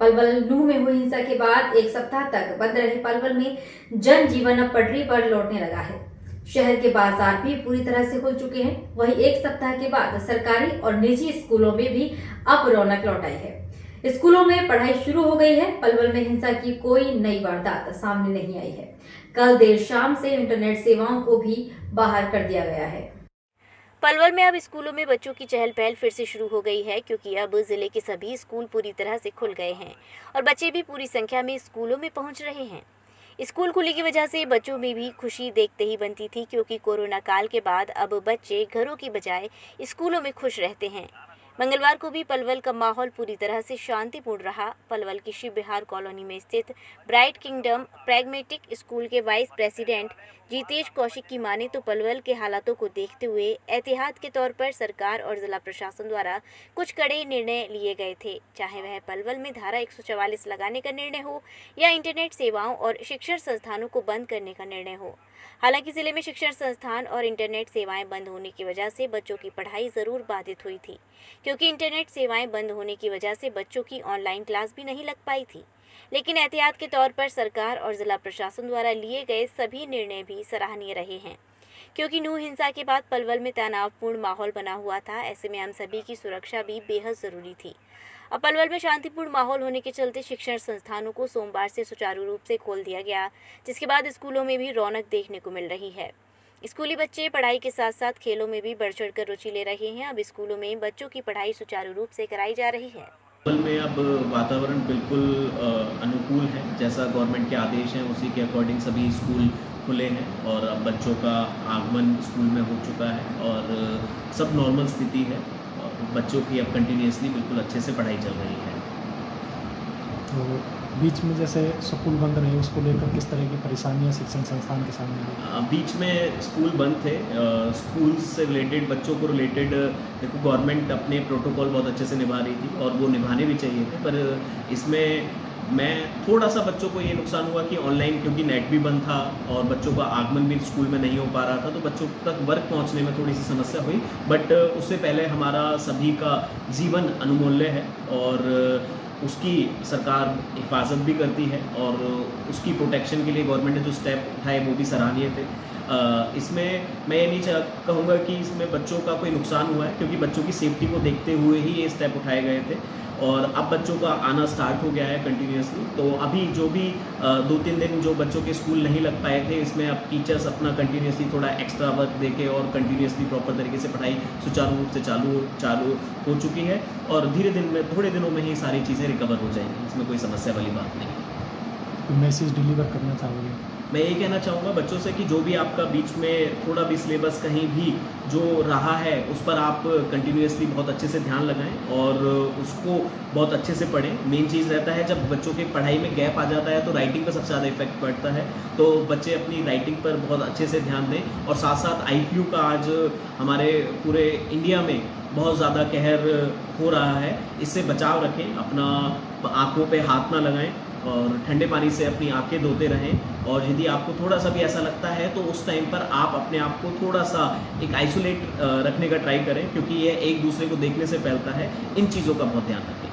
पलवल नूह में हुई हिंसा के बाद एक सप्ताह तक बंद रहे पलवल में जनजीवन अब पटरी पर लौटने लगा है। शहर के बाजार भी पूरी तरह से खुल चुके हैं। वहीं एक सप्ताह के बाद सरकारी और निजी स्कूलों में भी अब रौनक लौट आई है। स्कूलों में पढ़ाई शुरू हो गई है। पलवल में हिंसा की कोई नई वारदात सामने नहीं आई है। कल देर शाम से इंटरनेट सेवाओं को भी बाहर कर दिया गया है। पलवल में अब स्कूलों में बच्चों की चहल पहल फिर से शुरू हो गई है, क्योंकि अब जिले के सभी स्कूल पूरी तरह से खुल गए हैं और बच्चे भी पूरी संख्या में स्कूलों में पहुंच रहे हैं। स्कूल खुली की वजह से बच्चों में भी खुशी देखते ही बनती थी, क्योंकि कोरोना काल के बाद अब बच्चे घरों की बजाय स्कूलों में खुश रहते हैं। मंगलवार को भी पलवल का माहौल पूरी तरह से शांतिपूर्ण रहा। पलवल की शिव विहार कॉलोनी में स्थित ब्राइट किंगडम प्रैग्मेटिक स्कूल के वाइस प्रेसिडेंट जीतेश कौशिक की माने तो पलवल के हालातों को देखते हुए एहतियात के तौर पर सरकार और जिला प्रशासन द्वारा कुछ कड़े निर्णय लिए गए थे, चाहे वह पलवल में धारा 144 लगाने का निर्णय हो या इंटरनेट सेवाओं और शिक्षण संस्थानों को बंद करने का निर्णय हो। हालांकि जिले में शिक्षण संस्थान और इंटरनेट सेवाएं बंद होने की वजह से बच्चों की पढ़ाई जरूर बाधित हुई थी, क्योंकि इंटरनेट सेवाएं बंद होने की वजह से बच्चों की ऑनलाइन क्लास भी नहीं लग पाई थी। लेकिन एहतियात के तौर पर सरकार और जिला प्रशासन द्वारा लिए गए सभी निर्णय भी सराहनीय रहे हैं, क्योंकि नूह हिंसा के बाद पलवल में तनावपूर्ण माहौल बना हुआ था। ऐसे में हम सभी की सुरक्षा भी बेहद जरूरी थी। अब पलवल में शांतिपूर्ण माहौल होने के चलते शिक्षण संस्थानों को सोमवार से सुचारू रूप से खोल दिया गया, जिसके बाद स्कूलों में भी रौनक देखने को मिल रही है। स्कूली बच्चे पढ़ाई के साथ साथ खेलों में भी बढ़ चढ़कर रुचि ले रहे हैं। अब स्कूलों में बच्चों की पढ़ाई सुचारू रूप से कराई जा रही है। पलवल में अब वातावरण बिल्कुल अनुकूल है। जैसा गवर्नमेंट के आदेश हैं उसी के अकॉर्डिंग सभी स्कूल खुले हैं और अब बच्चों का आगमन स्कूल में हो चुका है और सब नॉर्मल स्थिति है और बच्चों की अब कंटिन्यूसली बिल्कुल अच्छे से पढ़ाई चल रही है। तो बीच में जैसे स्कूल बंद रहे, उसको लेकर किस तरह की परेशानियां शिक्षण संस्थान के सामने आई? बीच में स्कूल बंद थे। स्कूल से रिलेटेड बच्चों को रिलेटेड देखो गवर्नमेंट अपने प्रोटोकॉल बहुत अच्छे से निभा रही थी और वो निभाने भी चाहिए थे, पर इसमें मैं थोड़ा सा बच्चों को ये नुकसान हुआ कि ऑनलाइन, क्योंकि नेट भी बंद था और बच्चों का आगमन भी स्कूल में नहीं हो पा रहा था, तो बच्चों तक वर्क पहुंचने में थोड़ी सी समस्या हुई। बट उससे पहले हमारा सभी का जीवन अनमूल्य है और उसकी सरकार हिफाजत भी करती है और उसकी प्रोटेक्शन के लिए गवर्नमेंट ने जो स्टेप उठाए वो भी सराहनीय थे। इसमें मैं ये नहीं कहूँगा कि इसमें बच्चों का कोई नुकसान हुआ है, क्योंकि बच्चों की सेफ्टी को देखते हुए ही ये स्टेप उठाए गए थे और अब बच्चों का आना स्टार्ट हो गया है कंटिन्यूसली। तो अभी जो भी 2-3 दिन जो बच्चों के स्कूल नहीं लग पाए थे, इसमें अब टीचर्स अपना कंटिन्यूसली थोड़ा एक्स्ट्रा वर्क देके और कंटिन्यूसली प्रॉपर तरीके से पढ़ाई सुचारू रूप से चालू हो चुकी है और थोड़े दिनों में ही सारी चीज़ें रिकवर हो जाएंगी। इसमें कोई समस्या वाली बात नहीं है। मैसेज डिलीवर करना चाहोगे? मैं ये कहना चाहूँगा बच्चों से कि जो भी आपका बीच में थोड़ा भी सिलेबस कहीं भी जो रहा है उस पर आप कंटिन्यूसली बहुत अच्छे से ध्यान लगाएं और उसको बहुत अच्छे से पढ़ें। मेन चीज़ रहता है जब बच्चों के पढ़ाई में गैप आ जाता है तो राइटिंग पर सबसे ज़्यादा इफेक्ट पड़ता है, तो बच्चे अपनी राइटिंग पर बहुत अच्छे से ध्यान दें। और साथ साथ IPU का आज हमारे पूरे इंडिया में बहुत ज़्यादा कहर हो रहा है, इससे बचाव रखें, अपना आँखों पे हाथ ना लगाएं और ठंडे पानी से अपनी आंखें धोते रहें। और यदि आपको थोड़ा सा भी ऐसा लगता है तो उस टाइम पर आप अपने आप को थोड़ा सा एक आइसोलेट रखने का ट्राई करें, क्योंकि ये एक दूसरे को देखने से फैलता है। इन चीज़ों का बहुत ध्यान रखें।